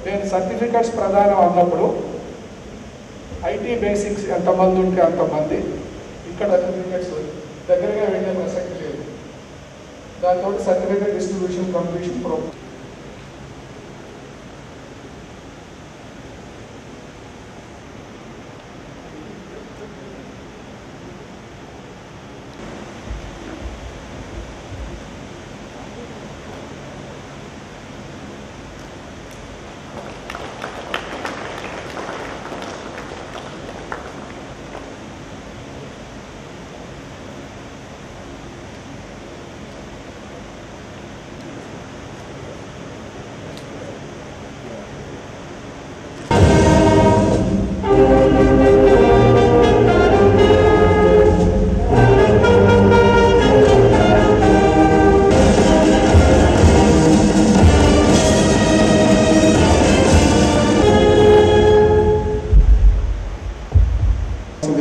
నేను సర్టిఫికెట్స్ ప్రదానం అన్నప్పుడు ఐటీ బేసిక్స్ ఎంతమంది ఉంటే అంతమంది, ఇక్కడ సర్టిఫికెట్స్ దగ్గరగా వెళ్ళే ప్రసక్తి లేదు. దాంతో సర్టిఫికెట్ డిస్ట్రిబ్యూషన్ కంప్లీషన్ ప్రోగ్రామ్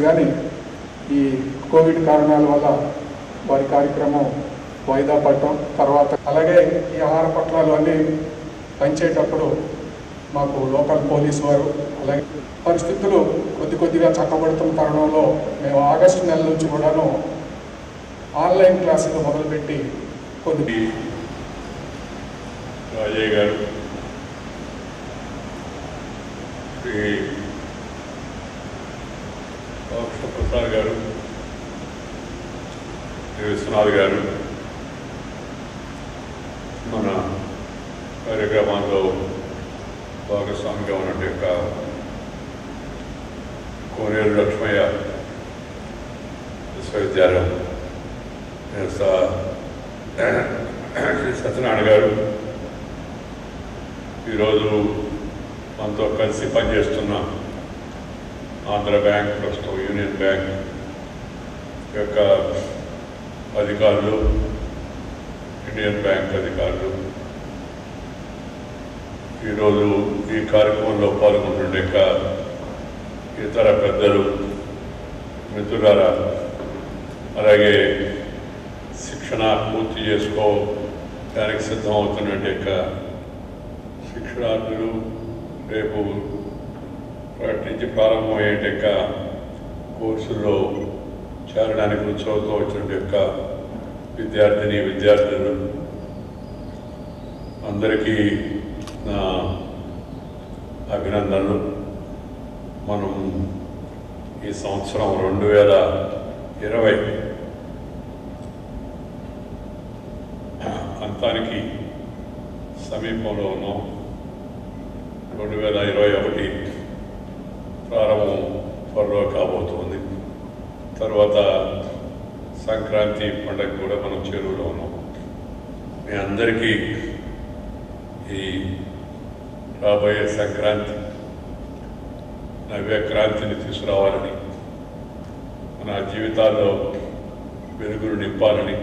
కానీ ఈ కోవిడ్ కారణాల వల్ల వారి కార్యక్రమం వాయిదా పడటం, తర్వాత అలాగే ఈ ఆహార పట్టాలు అన్నీ పంచేటప్పుడు మాకు లోకల్ పోలీసు వారు అలాగే పరిస్థితులు కొద్దిగా చక్కబడుతున్న తరుణంలో మేము ఆగస్టు నెల నుంచి కూడాను ఆన్లైన్ క్లాసులు మొదలుపెట్టి రాజయ్య గారు, ప్రసాద్ గారు, విశ్వనాథ్ గారు మన కార్యక్రమాల్లో భాగస్వామిగా ఉన్నట్టు యొక్క కోనేరు లక్ష్మయ్య విశ్వవిద్యాలయం సత్యనారాయణ గారు, ఈరోజు మనతో కలిసి పనిచేస్తున్న ఆంధ్ర బ్యాంక్, ప్రస్తుతం యూనియన్ బ్యాంక్ యొక్క అధికారులు, ఇండియన్ బ్యాంక్ అధికారులు, ఈరోజు ఈ కార్యక్రమంలో పాల్గొంటుండే ఇతర పెద్దలు, మిత్రులారా, అలాగే శిక్షణ పూర్తి చేసుకోవడానికి సిద్ధమవుతున్నట్టు శిక్షణార్థులు, రేపు వాటి నుంచి ప్రారంభమయ్యే కోర్సుల్లో చేరడానికి ఉత్సవంతో వచ్చిన విద్యార్థులు అందరికీ నా అభినందనలు. మనం ఈ సంవత్సరం 2020 అంతానికి సమీపంలో ఉన్నాం. 2021 ప్రారంభం త్వరలో కాబోతుంది. తర్వాత సంక్రాంతి పండుగ కూడా మనం చేరువలో ఉన్నాం. మీ అందరికీ ఈ రాబోయే సంక్రాంతి నవ్యక్రాంతిని తీసుకురావాలని, మన జీవితాల్లో వెలుగులు నింపాలని,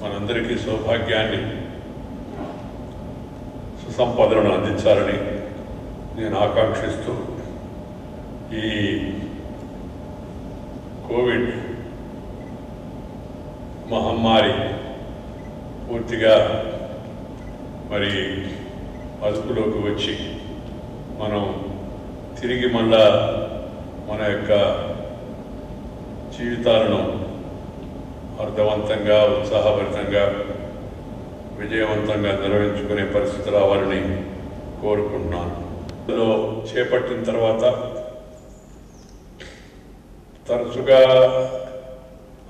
మనందరికీ సౌభాగ్యాన్ని, సుసంపదలను అందించాలని నేను ఆకాంక్షిస్తూ ఈ కోవిడ్ మహమ్మారి పూర్తిగా మరి అదుపులోకి వచ్చి మనం తిరిగి మళ్ళా మన యొక్క జీవితాలను అర్థవంతంగా, ఉత్సాహభరితంగా, విజయవంతంగా నిర్వహించుకునే పరిస్థితి రావాలని కోరుకుంటున్నాను. అందులో చేపట్టిన తర్వాత తరచుగా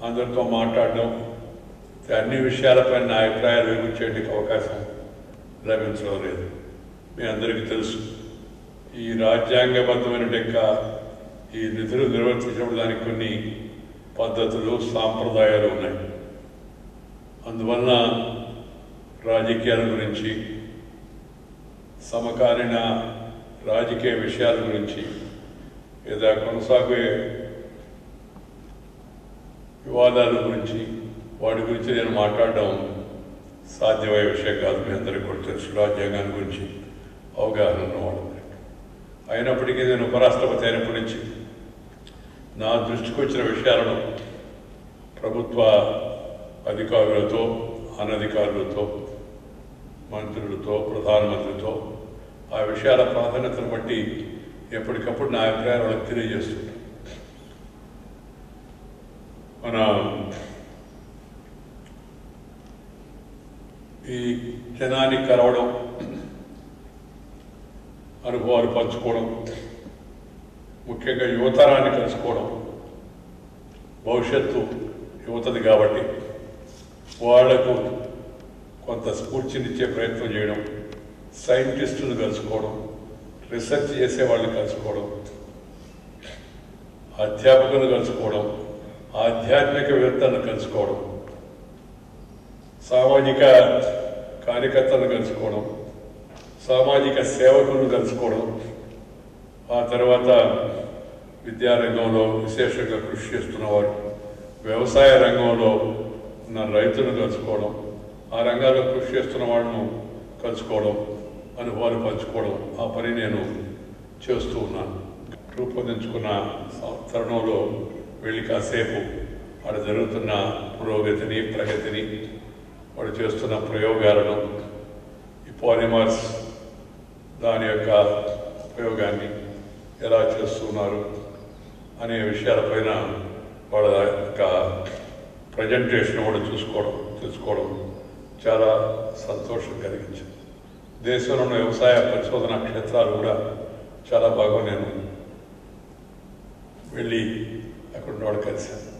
అందరితో మాట్లాడడం, అన్ని విషయాలపై నా అభిప్రాయాలు వెలిగించేందుకు అవకాశం లభించడం లేదు. మీ అందరికీ తెలుసు, ఈ రాజ్యాంగబద్ధమైన ఈ నిధులు నిర్వర్తించడానికి కొన్ని పద్ధతులు, సాంప్రదాయాలు ఉన్నాయి. అందువలన రాజకీయాల గురించి, సమకాలీన రాజకీయ విషయాల గురించి, లేదా కొనసాగే వివాదాల గురించి, వాటి గురించి నేను మాట్లాడడం సాధ్యమయ్యే విషయం కాదు. మీ అందరికీ కూడా తెలుసు, రాజ్యాంగాన్ని గురించి అవగాహన ఉన్నవాడు. అయినప్పటికీ నేను ఉపరాష్ట్రపతి అయినప్పటి నుంచి నా దృష్టికి వచ్చిన విషయాలను ప్రభుత్వ అధికారులతో, అనధికారులతో, మంత్రులతో, ప్రధానమంత్రితో ఆ విషయాల ప్రాధాన్యతను బట్టి ఎప్పటికప్పుడు నా అభిప్రాయాలు వాళ్ళకి తెలియజేస్తుంటాను. మన ఈ జనానికి కలవడం, అనుభవాలు పంచుకోవడం, ముఖ్యంగా యువతరాన్ని కలుసుకోవడం, భవిష్యత్తు యువతది కాబట్టి వాళ్లకు కొంత స్ఫూర్తినిచ్చే ప్రయత్నం చేయడం, సైంటిస్టులను కలుసుకోవడం, రీసెర్చ్ చేసే వాళ్ళని కలుసుకోవడం, అధ్యాపకులను కలుసుకోవడం, ఆధ్యాత్మికవేత్తలను కలుసుకోవడం, సామాజిక కార్యకర్తలను కలుసుకోవడం, సామాజిక సేవకులను కలుసుకోవడం, ఆ తర్వాత విద్యారంగంలో విశేషంగా కృషి చేస్తున్నవారు, వ్యవసాయ రంగంలో ఉన్న రైతులను కలుసుకోవడం, ఆ రంగాల్లో కృషి చేస్తున్న వాళ్ళను కలుసుకోవడం, అనుభవాలు పంచుకోవడం, ఆ పని నేను చేస్తూ ఉన్నాను. రూపొందించుకున్న తరుణంలో వెళ్ళి కాసేపు వాడు జరుగుతున్న పురోగతిని, ప్రగతిని, వాడు చేస్తున్న ప్రయోగాలను, ఈ పాలిమర్స్ దాని యొక్క ఉపయోగాన్ని ఎలా చేస్తున్నారు అనే విషయాలపైన వాళ్ళ యొక్క ప్రజెంటేషన్ కూడా తెలుసుకోవడం చాలా సంతోషం కలిగించింది. దేశంలో ఉన్న వ్యవసాయ పరిశోధన క్షేత్రాలు కూడా చాలా బాగా నేను వెళ్ళి అక్కడ ఉన్నవాడు కలిశాను.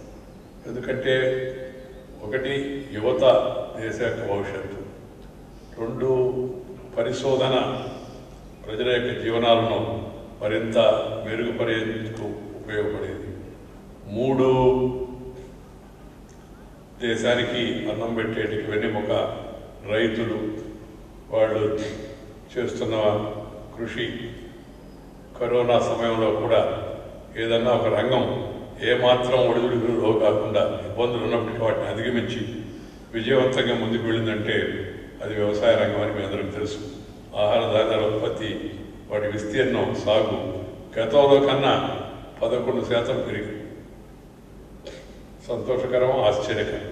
ఎందుకంటే ఒకటి యువత దేశ యొక్క భవిష్యత్తు, రెండు పరిశోధన ప్రజల యొక్క జీవనాలను మరింత మెరుగుపడేందుకు ఉపయోగపడేది, మూడు దేశానికి అన్నం పెట్టేటికి వెన్నెముక రైతులు, వాళ్ళు చేస్తున్న కృషి. కరోనా సమయంలో కూడా ఏదన్నా ఒక రంగం ఏమాత్రం ఒడిదుడుకులో కాకుండా ఇబ్బందులు ఉన్నప్పటికీ వాటిని అధిగమించి విజయవంతంగా ముందుకు వెళ్ళిందంటే అది వ్యవసాయ రంగం అని మీ అందరికీ తెలుసు. ఆహార ధాన్యాల ఉత్పత్తి, వాటి విస్తీర్ణం, సాగు గతంలో కన్నా 11% పెరిగింది. సంతోషకరం, ఆశ్చర్యకరం.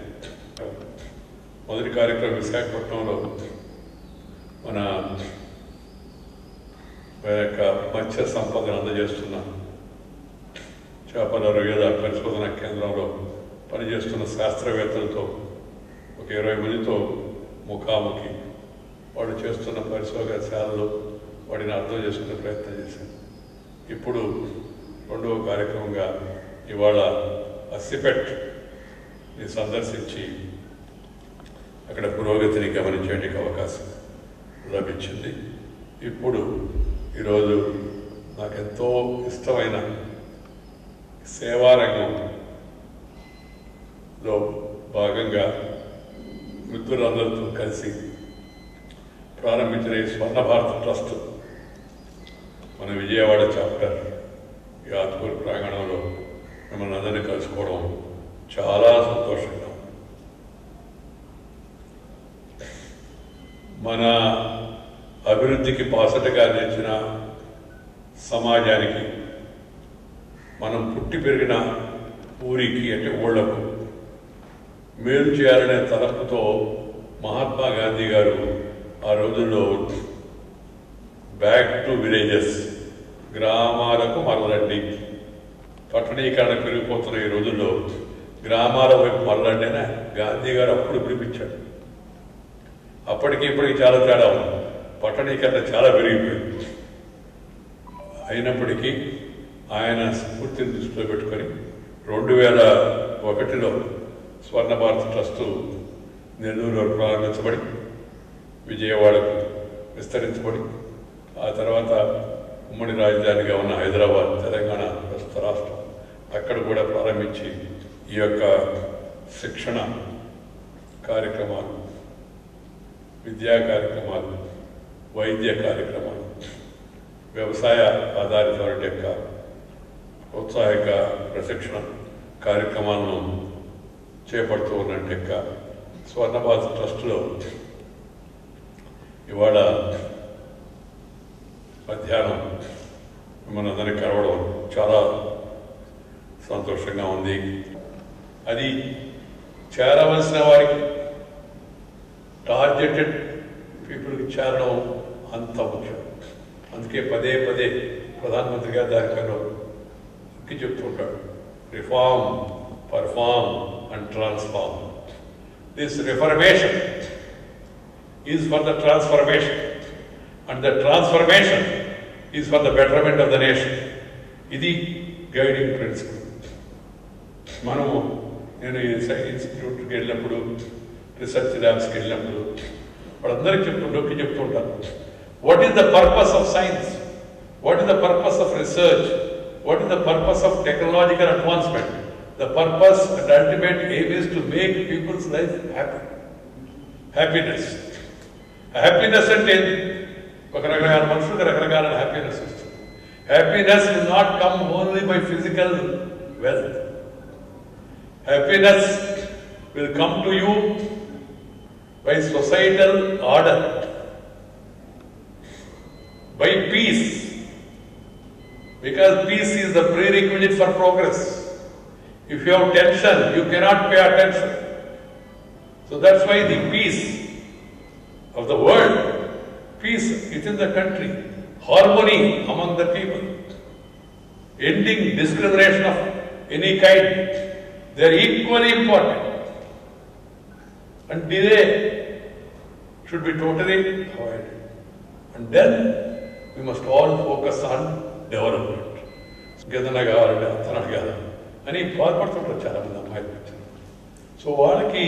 మొదటి కార్యక్రమం విశాఖపట్నంలో మన యొక్క మత్స్య సంపదను అందజేస్తున్న చేపల రొయ్యల పరిశోధన కేంద్రంలో పనిచేస్తున్న శాస్త్రవేత్తలతో ఒక 20 మందితో ముఖాముఖి వాడు చేస్తున్న పరిశోధనశాలలో వాడిని అర్థం చేసుకునే ప్రయత్నం చేశాను. ఇప్పుడు రెండవ కార్యక్రమంగా ఇవాళ అస్సిపెట్ని సందర్శించి అక్కడ పురోగతిని గమనించేందుకు అవకాశం లభించింది. ఇప్పుడు ఈరోజు నాకెంతో ఇష్టమైన సేవారంగంలో భాగంగా మిత్రులందరితో కలిసి ప్రారంభించిన ఈ స్వర్ణ భారత్ ట్రస్ట్ మన విజయవాడ చాప్టర్ ఈ ఆత్మూరు ప్రాంగణంలో మిమ్మల్ని అందరినీ కలుసుకోవడం చాలా సంతోషంగా. మన అభివృద్ధికి బాసటగా నిలిచిన సమాజానికి, మనం పుట్టి పెరిగిన ఊరికి అంటే ఊళ్ళకు మేలు చేయాలనే తలపుతో మహాత్మా గాంధీ గారు ఆ రోజుల్లో బ్యాక్ టు విలేజెస్, గ్రామాలకు మరలండి, పట్టణీకరణ పెరిగిపోతున్న ఈ రోజుల్లో గ్రామాల వైపు మరలండి అని గాంధీ గారు అప్పుడు పిలిపించాడు. అప్పటికి ఇప్పటికి చాలా తేడా ఉంది, పట్టణీకరణ చాలా పెరిగిపోయింది. అయినప్పటికీ ఆయన స్ఫూర్తిని దృష్టిలో పెట్టుకొని 2001లో స్వర్ణ భారత్ ట్రస్టు నెల్లూరులో ప్రారంభించబడి విజయవాడకు విస్తరించబడి ఆ తర్వాత ఉమ్మడి రాజధానిగా ఉన్న హైదరాబాద్, తెలంగాణ ప్రస్తుత రాష్ట్రం, అక్కడ కూడా ప్రారంభించి ఈ యొక్క శిక్షణ కార్యక్రమాలు, విద్యా కార్యక్రమాలు, వైద్య కార్యక్రమాలు, వ్యవసాయ ఆధారిత యొక్క ప్రోత్సాహక ప్రశిక్షణ కార్యక్రమాలను చేపడుతూ ఉన్నట్టు యొక్క స్వర్ణ భారత్ ట్రస్టులో ఇవాళ మధ్యాహ్నం మిమ్మల్ని అందరినీ కలవడం చాలా సంతోషంగా ఉంది. అది చేరవలసిన వారికి, టార్గెటెడ్ పీపుల్కి చేరడం అంత ముఖ్యం. అందుకే పదే పదే ప్రధానమంత్రి గారు దానికన్నా చెప్తుంటాడు, reform, perform and transform. This reformation is for the transformation and the transformation is for the betterment of the nation. ఇది గైడింగ్ ప్రిన్సిపల్. మనము నేను ఇన్స్టిట్యూట్కి వెళ్ళినప్పుడు, రీసెర్చ్ ల్యాబ్స్కి వెళ్ళినప్పుడు వాళ్ళందరికీ చెప్తూ ఉంటాను, what is the purpose of science, what is the purpose of research, what is the purpose of technological advancement? The purpose and ultimate aim is to make people's life happy. Happiness. Happiness అంటే ఒక రకమైన మనుషులకు రకరకాల happiness వస్తుంది. Happiness will not come only by physical wealth. Happiness will come to you by societal order, by peace. Because peace is the prerequisite for progress. If you have tension, you cannot pay attention. So that's why the peace of the world, peace within the country, harmony among the people, ending discrimination of any kind, they are equally important. And delay should be totally avoided. And then we must all focus on development. ఏదన్నా కావాలంటే అంతనా కాదా అని బాధపడుతుంటారు చాలామంది అమ్మాయిలు. So వాళ్ళకి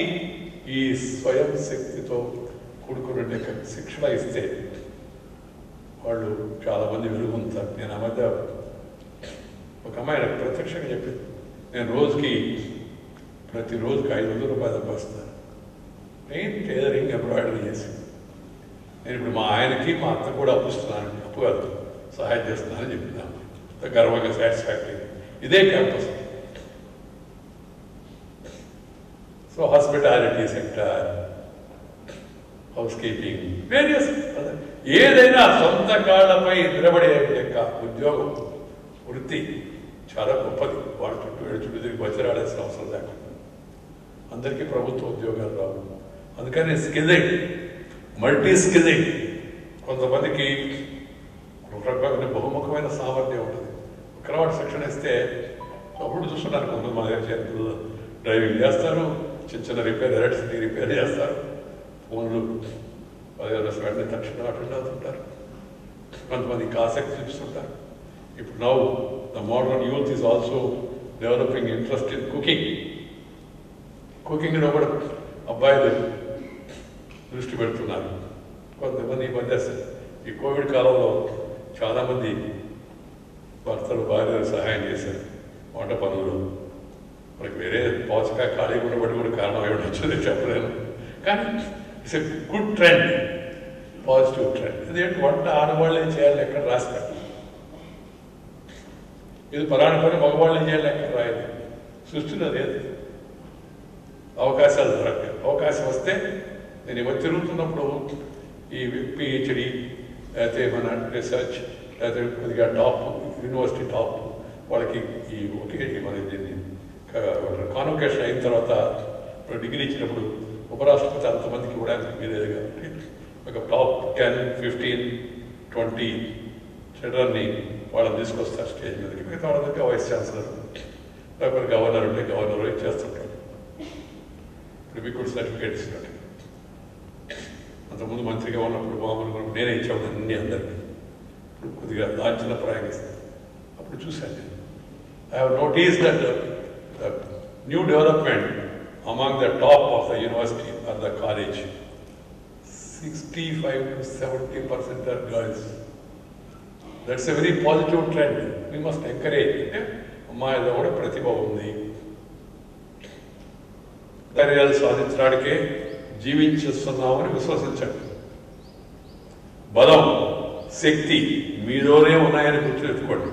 ఈ స్వయం శక్తితో కూడుకునే శిక్షణ ఇస్తే వాళ్ళు చాలామంది వెలుగుంటారు. నేను ఆ మధ్య ఒక అమ్మాయి నాకు ప్రత్యక్షంగా చెప్పింది, నేను ప్రతిరోజుకి 500 రూపాయలు సంపాదిస్తాను, నేను టైలరింగ్ ఎంబ్రాయిడరీ చేసి. నేను ఇప్పుడు మా ఆయనకి మా అత్త కూడా అప్పుస్తున్నాను, అప్పు కాదు సహాయం చేస్తున్నానని చెప్తున్నాను. గర్వంగా సాటిస్ఫాక్టరీ. ఇదే campus. So hospitality sector, house keeping, various ఏదైనా సొంత కాళ్ళపై నిలబడే లెక్క ఉద్యోగం, వృత్తి చాలా గొప్పది. వాళ్ళ చుట్టూ తిరిగి బచ్చరాడాల్సిన అవసరం లేకుండా అందరికీ ప్రభుత్వ ఉద్యోగాలు రావు. అందుకని స్కిల్లింగ్, మల్టీ స్కిల్లింగ్. కొంతమందికి రకమైన బహుముఖమైన సామర్థ్యం ఉంటుంది. క్రౌడ్ శిక్షణ ఇస్తే అప్పుడు చూస్తున్నారు, కొంతమంది మా చేతులు డ్రైవింగ్ చేస్తారు, చిన్న చిన్న రిపేర్, ఎలక్ట్రిసిటీ రిపేర్ చేస్తారు, ఫోన్లు వెంటనే తక్షణ అటెండ్ అవుతుంటారు. కొంతమందికి ఆసక్తి చూపిస్తుంటారు. ఇప్పుడు now the modern youth is also developing interest in cooking. కుకింగ్లో కూడా అబ్బాయిలు దృష్టి పెడుతున్నారు. కొంతమంది ఈ మధ్య ఈ కోవిడ్ కాలంలో చాలామంది భర్తలు భార్యలు సహాయం చేశారు వంట పనులు. మనకి వేరే పోషక ఖాళీగా ఉండబట్టి కూడా కారణం ఏమిటి వచ్చింది చెప్పలేము. కానీ it's a good trend, positive trend. ఇదేంటి వంట ఆడవాళ్ళే చేయాలి ఎక్కడ రాసి పెట్టాలి, ఇది పరాణ పని మగవాళ్ళే చేయాలి ఎక్కడ రాయాలి. సృష్టిలో లేదు. అవకాశాలు దొరకలేదు. అవకాశం వస్తే నేను ఇవ్వ తిరుగుతున్నప్పుడు ఈ పిహెచ్డి లేకపోతే మన రీసెర్చ్ లేకపోతే కొద్దిగా టాప్ యూనివర్సిటీ టాప్ వాళ్ళకి ఈ ఒకే మన దీన్ని కాన్వకేషన్ అయిన తర్వాత డిగ్రీ ఇచ్చినప్పుడు ఉపరాష్ట్రపతి అంతమందికి ఇవ్వడానికి వీలేదు కాబట్టి ఒక టాప్ 10, 15, 20 చిల్డ్రన్ని వాళ్ళని తీసుకొస్తారు స్టేజ్ మీదకి. మిగతా వాళ్ళకి వైస్ ఛాన్సలర్ లేకపోతే గవర్నర్ ఉంటే గవర్నర్ ఇచ్చేస్తుంటారు. ఇప్పుడు మీకు కూడా సర్టిఫికేట్ ఇస్తున్నట్టు. అంతకుముందు మంత్రిగా ఉన్నప్పుడు మామూలుగా నేనే ఇచ్చాను అన్ని అందరికీ. ఇప్పుడు కొద్దిగా లాంఛన ప్రయాణిస్తాను. అప్పుడు చూశాను నేను. I have notice that the new development among the top of the university are the college 65 to 70% are girls. That's a very positive trend. We must encourage. అమ్మాయిలో కూడా ప్రతిభ ఉంది. కార్యాలు సాధించడానికే జీవించేస్తున్నామని విశ్వసించండి. బలం, శక్తి మీలోనే ఉన్నాయని గుర్తుపెట్టుకోండి.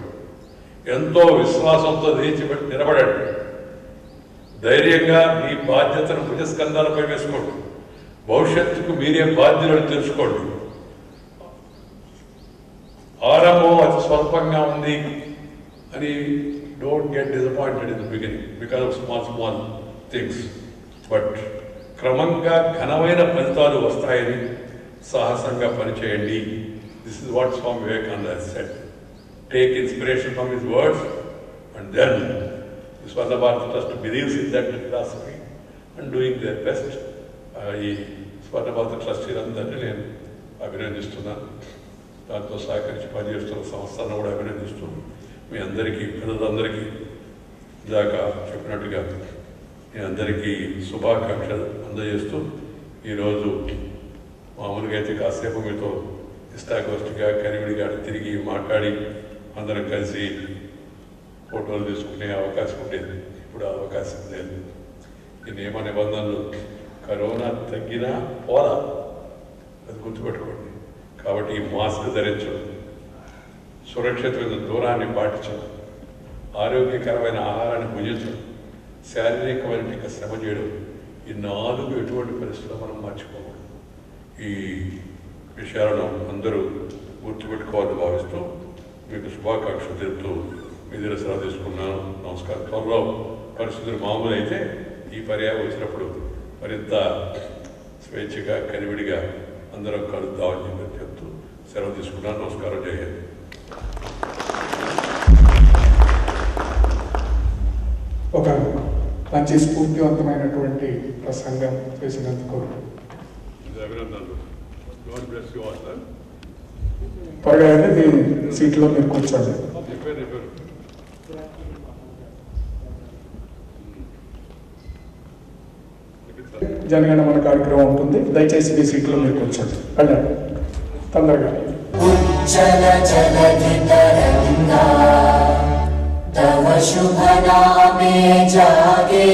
ఎంతో విశ్వాసంతో నిలబడండి. ధైర్యంగా మీ బాధ్యతను భుజస్కంధాలపై వేసుకోండి. భవిష్యత్తుకు మీరే బాధ్యులను తెలుసుకోండి. ఆరంభం అతి స్వల్పంగా ఉంది అని don't get disappointed in the beginning because of small things. But క్రమంగా ఘనమైన ఫలితాలు వస్తాయని సాహసంగా పనిచేయండి. This is what Swami Vivekananda has said. Take inspiration from his words, and then the Swarna Bharat Trust believes in that philosophy and doing their best. ఈ స్వర్ణ భారత ట్రస్టీలందరినీ నేను అభినందిస్తున్నాను. దాంతో సహకరించి పనిచేస్తున్న సంస్థలను కూడా అభినందిస్తూ మీ అందరికీ పిల్లలందరికీ ఇందాక చెప్పినట్టుగా మీ అందరికీ శుభాకాంక్షలు అందజేస్తూ ఈరోజు మామూలుగా అయితే కాసేపు మీతో ఇష్టాగోష్ఠిగా కరివిడిగా తిరిగి మాట్లాడి అందరం కలిసి ఫోటోలు తీసుకునే అవకాశం ఉండేది. ఇప్పుడు ఆ అవకాశం లేదు. ఈ నియమ నిబంధనలు కరోనా తగ్గినా పోలా, అది గుర్తుపెట్టుకోండి. కాబట్టి ఈ మాస్క్ ధరించడం, సురక్షితమైన దూరాన్ని పాటించడం, ఆరోగ్యకరమైన ఆహారాన్ని భుజించడం, శారీరకమైన శ్రమ చేయడం, ఈ 4 ఎటువంటి పరిస్థితుల్లో మనం మర్చిపోకూడదు. ఈ విషయాలను అందరూ గుర్తుపెట్టుకోవాలని భావిస్తూ మీకు శుభాకాంక్షలు తెలుపుతూ మీ దగ్గర సెలవు తీసుకున్నాను. నమస్కారం. త్వరలో పరిస్థితులు మామూలు అయితే ఈ పర్యాయం వచ్చినప్పుడు మరింత స్వేచ్ఛగా కలివిడిగా అందరం కలుద్దామని చెప్పి చెప్తూ సెలవు తీసుకున్నాను. నమస్కారం. జై హింద్. ఒక మంచి స్ఫూర్తివంతమైనటువంటి ప్రసంగం చేసినందుకు అభినందనలు. God bless you all, sir. త్వరగా అయితే మీ సీట్లో మీరు కూర్చోండి. జనగణమన కార్యక్రమం ఉంటుంది. దయచేసి మీ సీట్లో మీరు కూర్చోండి. వెళ్ళండి తొందరగా. ఉజ్జల జలధి తరంగా తవ శుభ నామే జాగే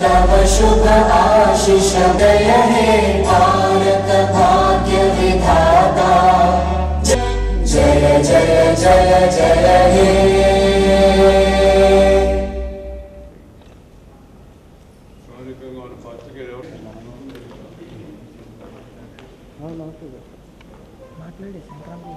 तव शुभ आशीष दय हे भारत भाग्य विधाता जय जय जय जय हे మాట్లాడే సంక్రాంతి